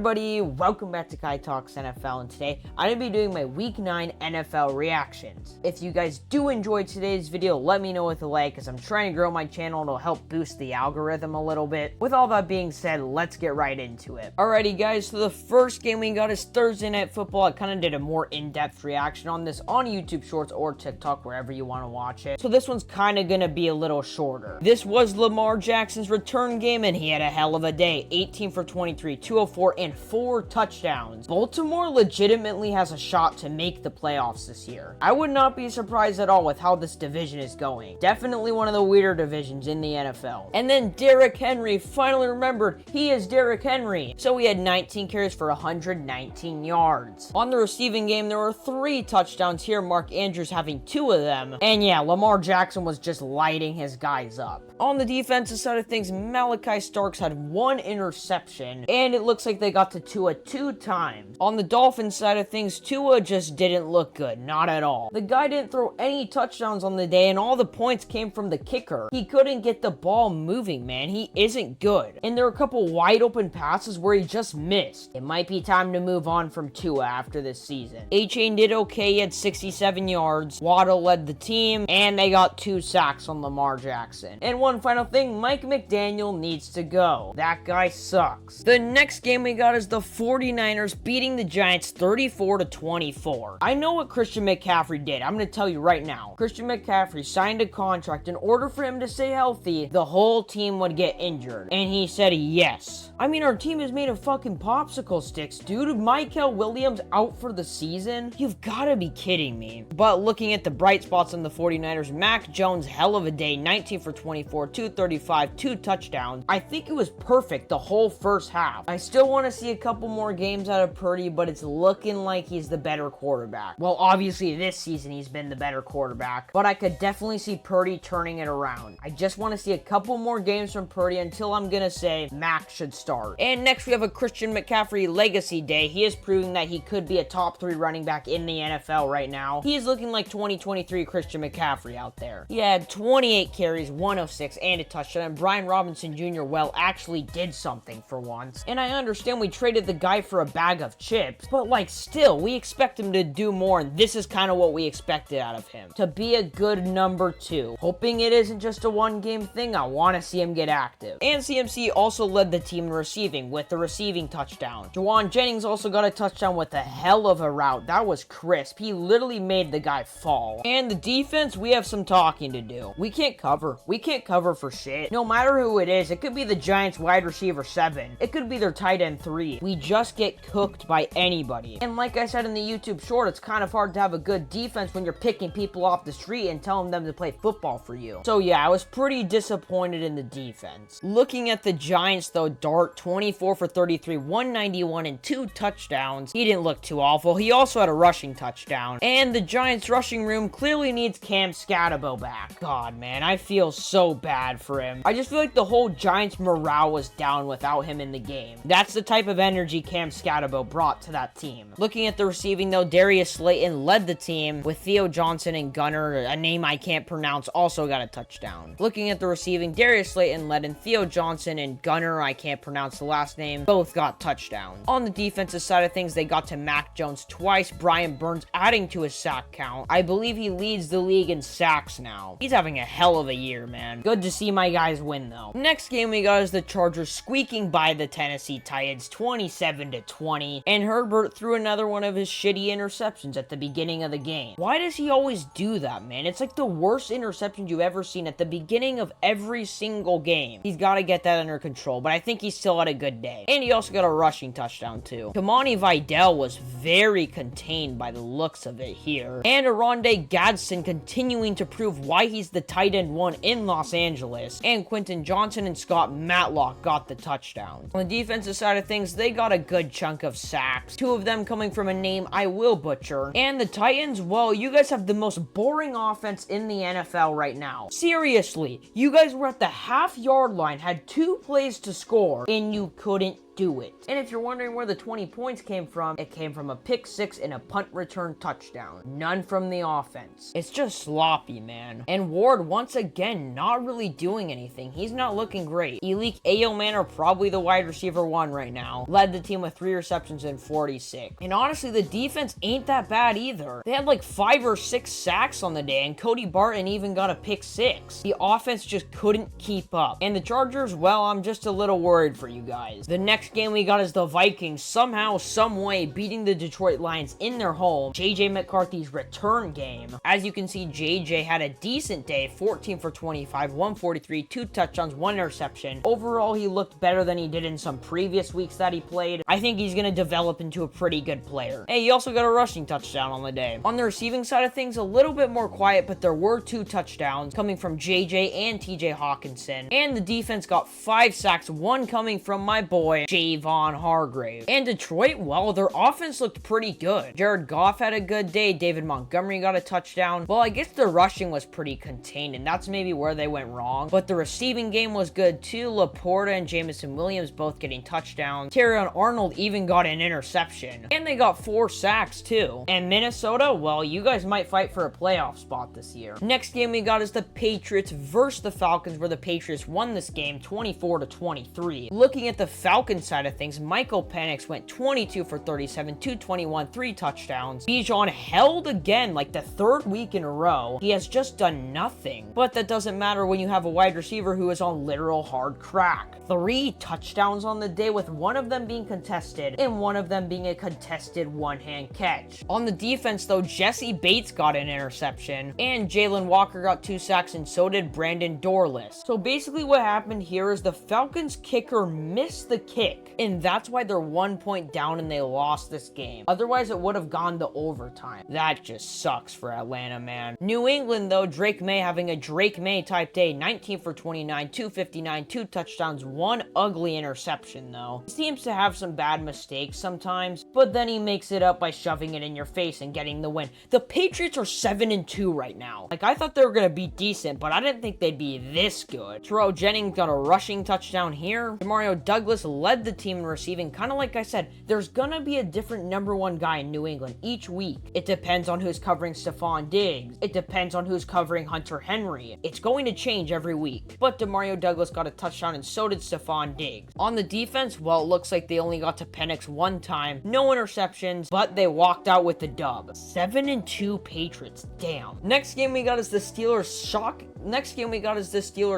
everybody, welcome back to Kai Talks NFL, and today I'm going to be doing my Week 9 NFL reactions. If you guys do enjoy today's video, let me know with a like, because I'm trying to grow my channel and it'll help boost the algorithm a little bit. With all that being said, let's get right into it. Alrighty guys, so the first game we got is Thursday Night Football. I kind of did a more in-depth reaction on this on YouTube Shorts or TikTok, wherever you want to watch it. So this one's kind of going to be a little shorter. This was Lamar Jackson's return game, and he had a hell of a day. 18 for 23, 204, and 4 touchdowns. Baltimore legitimately has a shot to make the playoffs this year. I would not be surprised at all with how this division is going. Definitely one of the weirder divisions in the NFL. And then Derrick Henry finally remembered he is Derrick Henry. So he had 19 carries for 119 yards. On the receiving game, there were 3 touchdowns here, Mark Andrews having 2 of them. And yeah, Lamar Jackson was just lighting his guys up. On the defensive side of things, Malachi Starks had 1 interception, and it looks like they got to Tua 2 times. On the Dolphins side of things, Tua just didn't look good, not at all. The guy didn't throw any touchdowns on the day, and all the points came from the kicker. He couldn't get the ball moving, man. He isn't good. And there were a couple wide open passes where he just missed. It might be time to move on from Tua after this season. A-Chain did okay. He had 67 yards. Waddle led the team, and they got 2 sacks on Lamar Jackson. And one final thing, Mike McDaniel needs to go. That guy sucks. The next game we got is the 49ers beating the Giants 34-24. I know what Christian McCaffrey did. I'm going to tell you right now. Christian McCaffrey signed a contract. In order for him to stay healthy, the whole team would get injured. And he said yes. I mean, our team is made of fucking popsicle sticks, dude. Michael Williams out for the season? You've got to be kidding me. But looking at the bright spots on the 49ers, Mac Jones, hell of a day. 19 for 24, 235, 2 touchdowns. I think it was perfect the whole first half. I still want to see a couple more games out of Purdy, but it's looking like he's the better quarterback. Well, obviously this season he's been the better quarterback, but I could definitely see Purdy turning it around. I just want to see a couple more games from Purdy until I'm gonna say Mac should start. And next we have a Christian McCaffrey legacy day. He is proving that he could be a top 3 running back in the NFL right now. He is looking like 2023 Christian McCaffrey out there. He had 28 carries, 106, and a touchdown. And Brian Robinson Jr. actually did something for once. And I understand we traded the guy for a bag of chips, but like still, we expect him to do more, and this is kind of what we expected out of him. To be a good number 2. Hoping it isn't just a one-game thing, I want to see him get active. And CMC also led the team in receiving with the receiving touchdown. Juwan Jennings also got a touchdown with a hell of a route. That was crisp. He literally made the guy fall. And the defense, we have some talking to do. We can't cover. We can't cover for shit. No matter who it is, it could be the Giants wide receiver 7. It could be their tight end 3. We just get cooked by anybody. And like I said in the YouTube short, it's kind of hard to have a good defense when you're picking people off the street and telling them to play football for you. So yeah, I was pretty disappointed in the defense. Looking at the Giants though, Dart 24 for 33, 191, and 2 touchdowns. He didn't look too awful. He also had a rushing touchdown. And the Giants rushing room clearly needs Cam Scatabo back. God, man, I feel so bad for him. I just feel like the whole Giants morale was down without him in the game. That's the type of energy Cam Scatabo brought to that team. Looking at the receiving though, Darius Slayton led the team with Theo Johnson and Gunner, a name I can't pronounce, also got a touchdown. Looking at the receiving, Darius Slayton led, and Theo Johnson and Gunner, I can't pronounce the last name, both got touchdowns. On the defensive side of things, they got to Mac Jones twice, Brian Burns adding to his sack count. I believe he leads the league in sacks now. He's having a hell of a year, man. Good to see my guys win though. Next game we got is the Chargers squeaking by the Tennessee Titans 27-20, and Herbert threw another one of his shitty interceptions at the beginning of the game. Why does he always do that, man? It's like the worst interception you've ever seen at the beginning of every single game. He's got to get that under control, but I think he still had a good day. And he also got a rushing touchdown too. Kamani Vidal was very contained by the looks of it here. And Oronde Gadsden continuing to prove why he's the tight end 1 in Los Angeles. And Quentin Johnson and Scott Matlock got the touchdown. On the defensive side of things, they got a good chunk of sacks. 2 of them coming from a name I will butcher. And the Titans, well, you guys have the most boring offense in the NFL right now. Seriously, you guys were at the half-yard line, had 2 plays to score, and you couldn't do it. And if you're wondering where the 20 points came from, it came from a pick 6 and a punt return touchdown. None from the offense. It's just sloppy, man. And Ward, once again, not really doing anything. He's not looking great. Elik Ayoman are probably the wide receiver 1 right now. Led the team with 3 receptions and 46. And honestly, the defense ain't that bad either. They had like 5 or 6 sacks on the day, and Cody Barton even got a pick 6. The offense just couldn't keep up. And the Chargers, well, I'm just a little worried for you guys. The next game we got is the Vikings somehow, someway beating the Detroit Lions in their home. JJ McCarthy's return game. As you can see, JJ had a decent day, 14 for 25, 143, 2 touchdowns, 1 interception. Overall, he looked better than he did in some previous weeks that he played. I think he's going to develop into a pretty good player. Hey, he also got a rushing touchdown on the day. On the receiving side of things, a little bit more quiet, but there were 2 touchdowns coming from JJ and TJ Hawkinson. And the defense got 5 sacks, 1 coming from my boy, Javon Hargrave. And Detroit, well, their offense looked pretty good. Jared Goff had a good day. David Montgomery got a touchdown. Well, I guess the rushing was pretty contained, and that's maybe where they went wrong. But the receiving game was good too. Laporta and Jameson Williams both getting touchdowns. Terrion Arnold even got an interception. And they got 4 sacks too. And Minnesota, well, you guys might fight for a playoff spot this year. Next game we got is the Patriots versus the Falcons, where the Patriots won this game 24-23. Looking at the Falcons side of things, Michael Penix went 22 for 37, 221, 3 touchdowns. Bijan held again, like the 3rd week in a row. He has just done nothing. But that doesn't matter when you have a wide receiver who is on literal hard crack. 3 touchdowns on the day, with 1 of them being contested and 1 of them being a contested one-hand catch. On the defense though, Jesse Bates got an interception and Jalen Walker got 2 sacks, and so did Brandon Dorless. So basically what happened here is the Falcons kicker missed the kick, and that's why they're 1 point down and they lost this game. Otherwise it would have gone to overtime. That just sucks for Atlanta, man. New England though, Drake May having a Drake May type day, 19 for 29, 259, 2 touchdowns, 1 ugly interception though. He seems to have some bad mistakes sometimes, but then he makes it up by shoving it in your face and getting the win. The Patriots are 7-2 right now. Like, I thought they were gonna be decent, but I didn't think they'd be this good. Terrell Jennings got a rushing touchdown here. Demario Douglas led the team in receiving. Kind of like I said, there's gonna be a different number 1 guy in New England each week. It depends on who's covering Stephon Diggs. It depends on who's covering Hunter Henry. It's going to change every week. But Demario Douglas got a touchdown, and so did Stephon Diggs. On the defense, well, it looks like they only got to Penix 1 time. No interceptions, but they walked out with the dub. 7-2 Patriots. Damn. Next game we got is the Steelers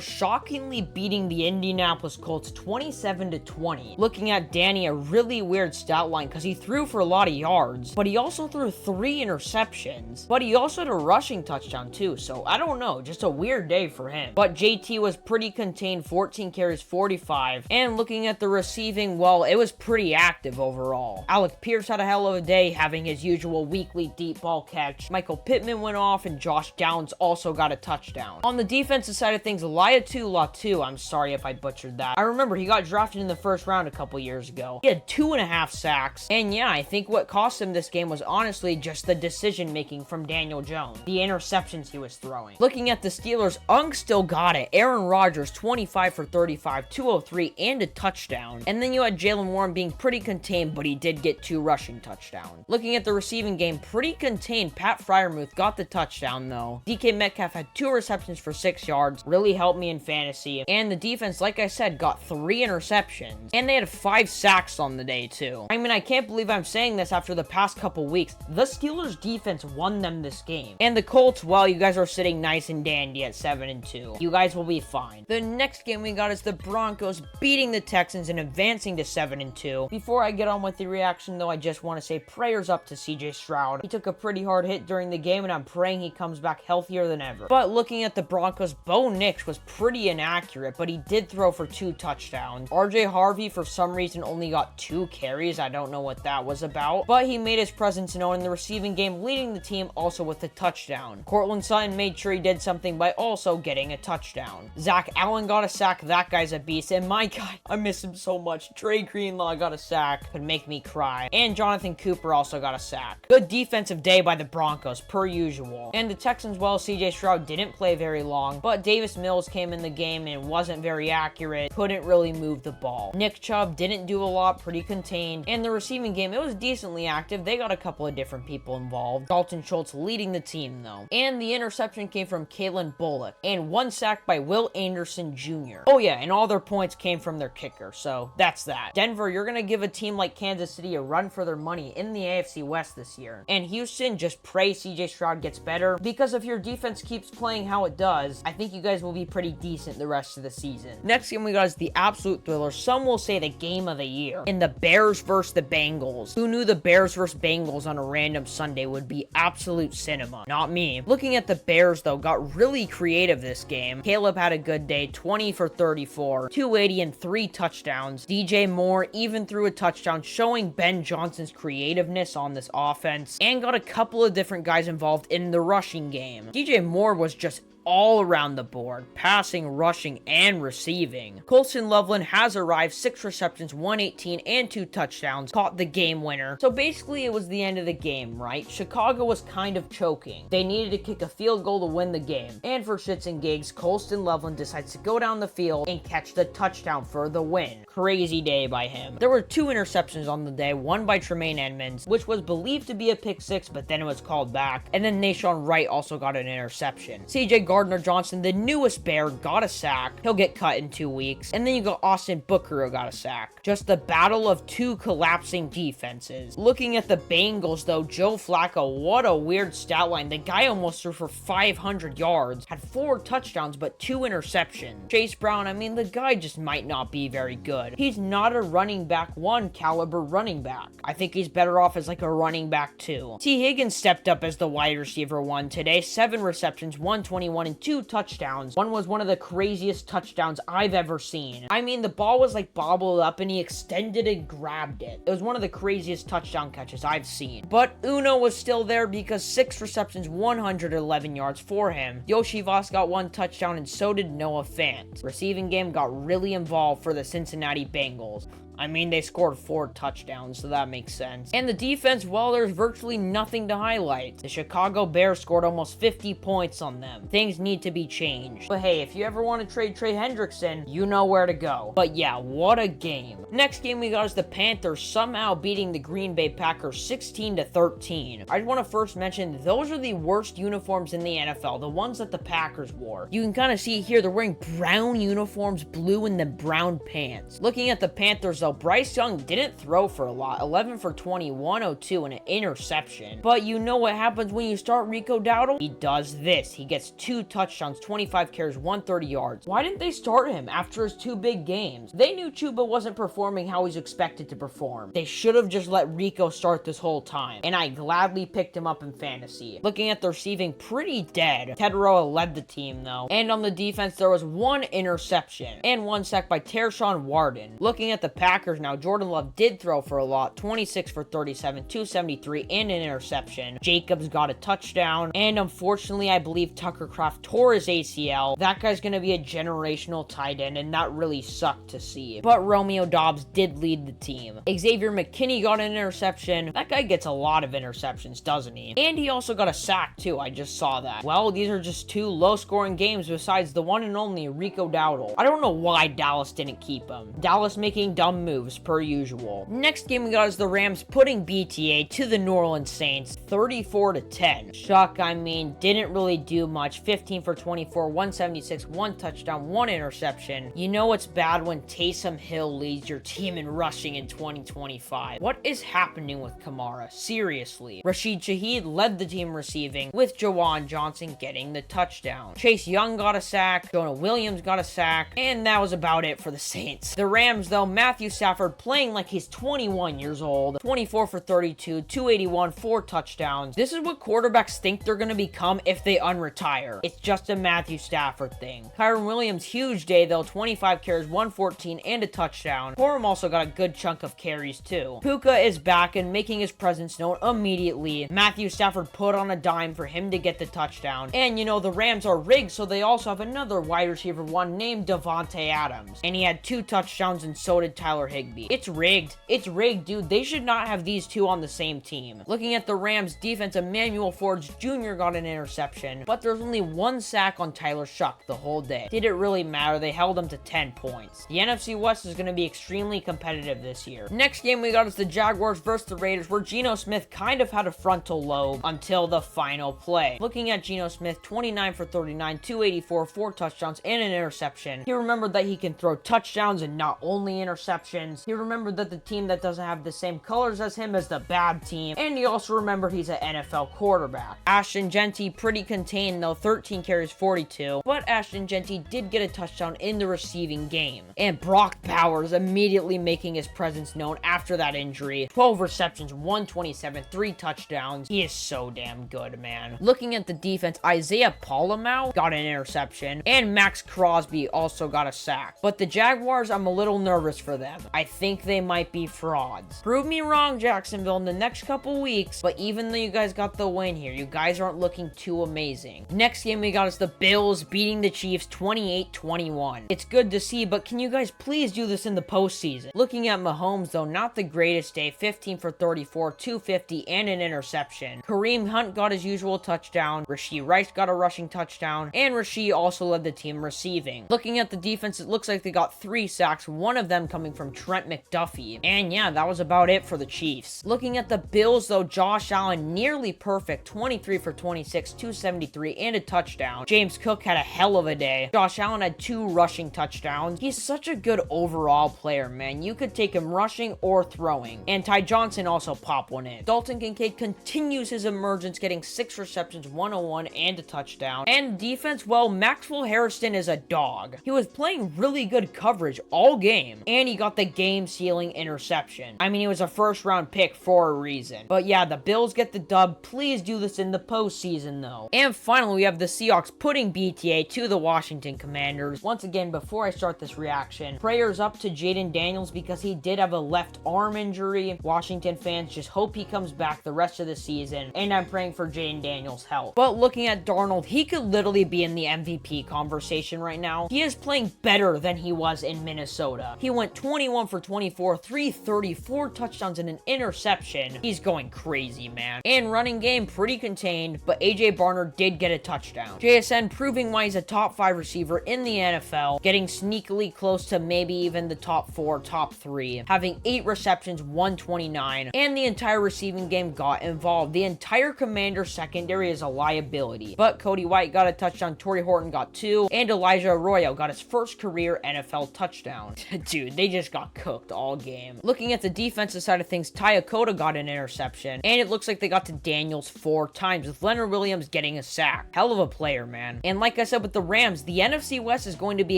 shockingly beating the Indianapolis Colts 27-20. Looking at Danny, a really weird stat line because he threw for a lot of yards, but he also threw 3 interceptions. But he also had a rushing touchdown too, so I don't know, just a weird day for him. But JT was pretty contained, 14 carries, 45. And looking at the receiving, well, it was pretty active overall. Alec Pierce had a hell of a day, having his usual weekly deep ball catch. Michael Pittman went off, and Josh Downs also got a touchdown. On the defensive side of things, Latu, I'm sorry if I butchered that. I remember he got drafted in the 1st round a couple years ago. He had 2.5 sacks. And yeah, I think what cost him this game was honestly just the decision making from Daniel Jones. The interceptions he was throwing. Looking at the Steelers, Unk still got it. Aaron Rodgers, 25 for 35, 203, and a touchdown. And then you had Jaylen Warren being pretty contained, but he did get 2 rushing touchdowns. Looking at the receiving game, pretty contained. Pat Freiermuth got the touchdown though. DK Metcalf had 2 receptions for 6 yards. Really helped me in fantasy. And the defense, like I said, got 3 interceptions. And they had 5 sacks on the day too. I mean, I can't believe I'm saying this after the past couple weeks. The Steelers defense won them this game. And the Colts, well, you guys are sitting nice and dandy at 7-2. You guys will be fine. The next game we got is the Broncos beating the Texans and advancing to 7-2. Before I get on with the reaction though, I just want to say prayers up to CJ Stroud. He took a pretty hard hit during the game, and I'm praying he comes back healthier than ever. But looking at the Broncos, Bo Nix was pretty inaccurate, but he did throw for 2 touchdowns. RJ Harvey, for some reason, only got 2 carries. I don't know what that was about, but he made his presence known in the receiving game, leading the team also with a touchdown. Cortland Sutton made sure he did something by also getting a touchdown. Zach Allen got a sack. That guy's a beast. And my guy, I miss him so much. Dre Greenlaw got a sack. Could make me cry. And Jonathan Cooper also got a sack. Good defensive day by the Broncos, per usual. And the Texans, well, CJ Stroud didn't play very long, but Davis Mills came in the game and wasn't very accurate. Couldn't really move the ball. Nick Nick Chubb didn't do a lot, pretty contained. And the receiving game, it was decently active. They got a couple of different people involved. Dalton Schultz leading the team, though. And the interception came from Kalen Bullock. And 1 sack by Will Anderson Jr. Oh yeah, and all their points came from their kicker. So that's that. Denver, you're going to give a team like Kansas City a run for their money in the AFC West this year. And Houston, just pray CJ Stroud gets better, because if your defense keeps playing how it does, I think you guys will be pretty decent the rest of the season. Next game we got is the absolute thriller. Some will say the game of the year. In the Bears versus the Bengals. Who knew the Bears versus Bengals on a random Sunday would be absolute cinema? Not me. Looking at the Bears, though, got really creative this game. Caleb had a good day, 20 for 34, 280 and 3 touchdowns. DJ Moore even threw a touchdown, showing Ben Johnson's creativeness on this offense, and got a couple of different guys involved in the rushing game. DJ Moore was just all around the board, passing, rushing, and receiving. Colston Loveland has arrived, 6 receptions, 118, and 2 touchdowns, caught the game winner. So basically, it was the end of the game, right? Chicago was kind of choking. They needed to kick a field goal to win the game. And for shits and gigs, Colston Loveland decides to go down the field and catch the touchdown for the win. Crazy day by him. There were 2 interceptions on the day, one by Tremaine Edmonds, which was believed to be a pick 6, but then it was called back. And then Nashawn Wright also got an interception. CJ Gardner-Johnson, the newest Bear, got a sack. He'll get cut in 2 weeks. And then you got Austin Booker, who got a sack. Just the battle of 2 collapsing defenses. Looking at the Bengals, though, Joe Flacco, what a weird stat line. The guy almost threw for 500 yards, had 4 touchdowns, but 2 interceptions. Chase Brown, I mean, the guy just might not be very good. He's not a running back 1 caliber running back. I think he's better off as like a running back 2. T. Higgins stepped up as the wide receiver 1 today. 7 receptions, 121, and 2 touchdowns. One was one of the craziest touchdowns I've ever seen. I mean, the ball was like bobbled up and he extended and grabbed it. It was one of the craziest touchdown catches I've seen. But Uno was still there because 6 receptions, 111 yards for him. Yoshi Voss got 1 touchdown and so did Noah Fant. Receiving game got really involved for the Cincinnati Bengals. I mean, they scored 4 touchdowns, so that makes sense. And the defense, well, there's virtually nothing to highlight. The Chicago Bears scored almost 50 points on them. Things need to be changed. But hey, if you ever want to trade Trey Hendrickson, you know where to go. But yeah, what a game. Next game we got is the Panthers somehow beating the Green Bay Packers 16-13. I just want to first mention, those are the worst uniforms in the NFL, the ones that the Packers wore. You can kind of see here, they're wearing brown uniforms, blue, and then brown pants. Looking at the Panthers, though, Bryce Young didn't throw for a lot, 11 for 20, 102, and an interception. But you know what happens when you start Rico Dowdle? He does this. He gets 2 touchdowns, 25 carries, 130 yards. Why didn't they start him after his 2 big games? They knew Chuba wasn't performing how he's expected to perform. They should have just let Rico start this whole time, and I gladly picked him up in fantasy. Looking at the receiving, pretty dead. Tedroa led the team, though. And on the defense, there was 1 interception and 1 sack by Tershawn Warden. Looking at the Packers now, Jordan Love did throw for a lot, 26 for 37, 273, and an interception. Jacobs got a touchdown, and unfortunately, I believe Tucker Kraft tore his ACL. That guy's going to be a generational tight end, and that really sucked to see. But Romeo Doubs did lead the team. Xavier McKinney got an interception. That guy gets a lot of interceptions, doesn't he? And he also got a sack, too. I just saw that. Well, these are just 2 low-scoring games besides the one and only Rico Dowdle. I don't know why Dallas didn't keep him. Dallas making dumb moves per usual. Next game we got is the Rams putting BTA to the New Orleans Saints 34-10. Shock, I mean, didn't really do much. 15 for 24, 176, 1 touchdown, 1 interception. You know it's bad when Taysom Hill leads your team in rushing in 2025. What is happening with Kamara? Seriously. Rashid Shaheed led the team receiving, with Jawan Johnson getting the touchdown. Chase Young got a sack, Jonah Williams got a sack, and that was about it for the Saints. The Rams, though, Matthew Stafford playing like he's 21 years old, 24 for 32, 281, 4 touchdowns. This is what quarterbacks think they're going to become if they unretire. It's just a Matthew Stafford thing. Kyron Williams, huge day though, 25 carries, 114, and a touchdown. Corum also got a good chunk of carries too. Puka is back and making his presence known immediately. Matthew Stafford put on a dime for him to get the touchdown. And you know, the Rams are rigged, so they also have another wide receiver 1 named Davante Adams. And he had 2 touchdowns, and so did Tyler Tyler Higbee. It's rigged. It's rigged, dude. They should not have these two on the same team. Looking at the Rams defense, Emmanuel Forbes Jr. got an interception, but there's only one sack on Tyler Shuck the whole day. Did it really matter? They held him to 10 points. The NFC West is going to be extremely competitive this year. Next game we got is the Jaguars versus the Raiders, where Geno Smith kind of had a frontal lobe until the final play. Looking at Geno Smith, 29 for 39, 284, 4 touchdowns, and an interception. He remembered that he can throw touchdowns and not only interceptions. He remembered that the team that doesn't have the same colors as him is the bad team, and he also remembered he's an NFL quarterback. Ashton Jeanty pretty contained though, 13 carries, 42, but Ashton Jeanty did get a touchdown in the receiving game. And Brock Bowers immediately making his presence known after that injury. 12 receptions, 127, 3 touchdowns. He is so damn good, man. Looking at the defense, Isaiah Polamau got an interception, and Max Crosby also got a sack. But the Jaguars, I'm a little nervous for them. I think they might be frauds. Prove me wrong, Jacksonville, in the next couple weeks, but even though you guys got the win here, you guys aren't looking too amazing. Next game we got is the Bills beating the Chiefs 28-21. It's good to see, but can you guys please do this in the postseason? Looking at Mahomes, though, not the greatest day. 15 for 34, 250, and an interception. Kareem Hunt got his usual touchdown. Rashee Rice got a rushing touchdown, and Rashee also led the team receiving. Looking at the defense, it looks like they got 3 sacks, one of them coming from Trent McDuffie. And yeah, that was about it for the Chiefs. Looking at the Bills, though, Josh Allen nearly perfect, 23 for 26, 273, and a touchdown. James Cook had a hell of a day. Josh Allen had 2 rushing touchdowns. He's such a good overall player, man. You could take him rushing or throwing. And Ty Johnson also popped one in. Dalton Kincaid continues his emergence, getting 6 receptions, 101, and a touchdown. And defense, well, Maxwell Harrison is a dog. He was playing really good coverage all game, and he got the game-sealing interception. I mean, he was a first-round pick for a reason. But yeah, the Bills get the dub. Please do this in the postseason, though. And finally, we have the Seahawks putting BTA to the Washington Commanders. Once again, before I start this reaction, prayers up to Jayden Daniels because he did have a left arm injury. Washington fans just hope he comes back the rest of the season, and I'm praying for Jayden Daniels' health. But looking at Darnold, he could literally be in the MVP conversation right now. He is playing better than he was in Minnesota. He went 21 for 24, 334 touchdowns, and an interception. He's going crazy, man. And running game, pretty contained, but AJ Barner did get a touchdown. JSN proving why he's a top 5 receiver in the NFL, getting sneakily close to maybe even the top 4, top 3, having 8 receptions, 129, and the entire receiving game got involved. The entire Commander secondary is a liability, but Cody White got a touchdown, Torrey Horton got 2, and Elijah Arroyo got his first career NFL touchdown. Dude, they just got cooked all game. Looking at the defensive side of things, Ty Akota got an interception, and it looks like they got to Daniels 4 times, with Leonard Williams getting a sack. Hell of a player, man. And like I said with the Rams, the NFC West is going to be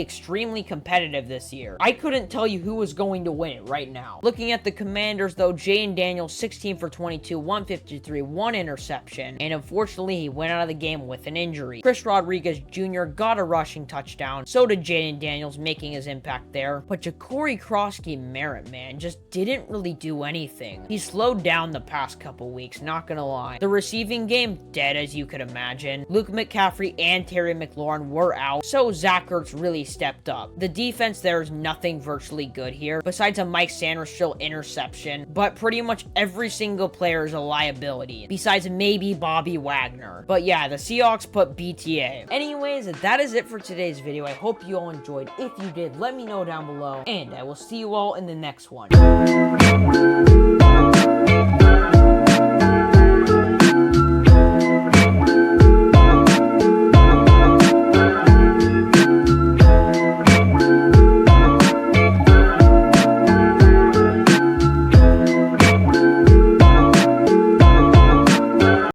extremely competitive this year. I couldn't tell you who was going to win it right now. Looking at the Commanders, though, Jayden Daniels, 16 for 22, 153, 1 interception, and unfortunately, he went out of the game with an injury. Chris Rodriguez Jr. got a rushing touchdown, so did Jayden Daniels, making his impact there, but Ja'Cory Krosky-Merritt, man, just didn't really do anything. He slowed down the past couple weeks, not gonna lie. The receiving game, dead as you could imagine. Luke McCaffrey and Terry McLaurin were out, so Zach Ertz really stepped up. The defense, there is nothing virtually good here, besides a Mike Sainristil interception, but pretty much every single player is a liability, besides maybe Bobby Wagner. But yeah, the Seahawks put BTA. Anyways, that is it for today's video. I hope you all enjoyed. If you did, let me know down below, and I will see you all in the next one.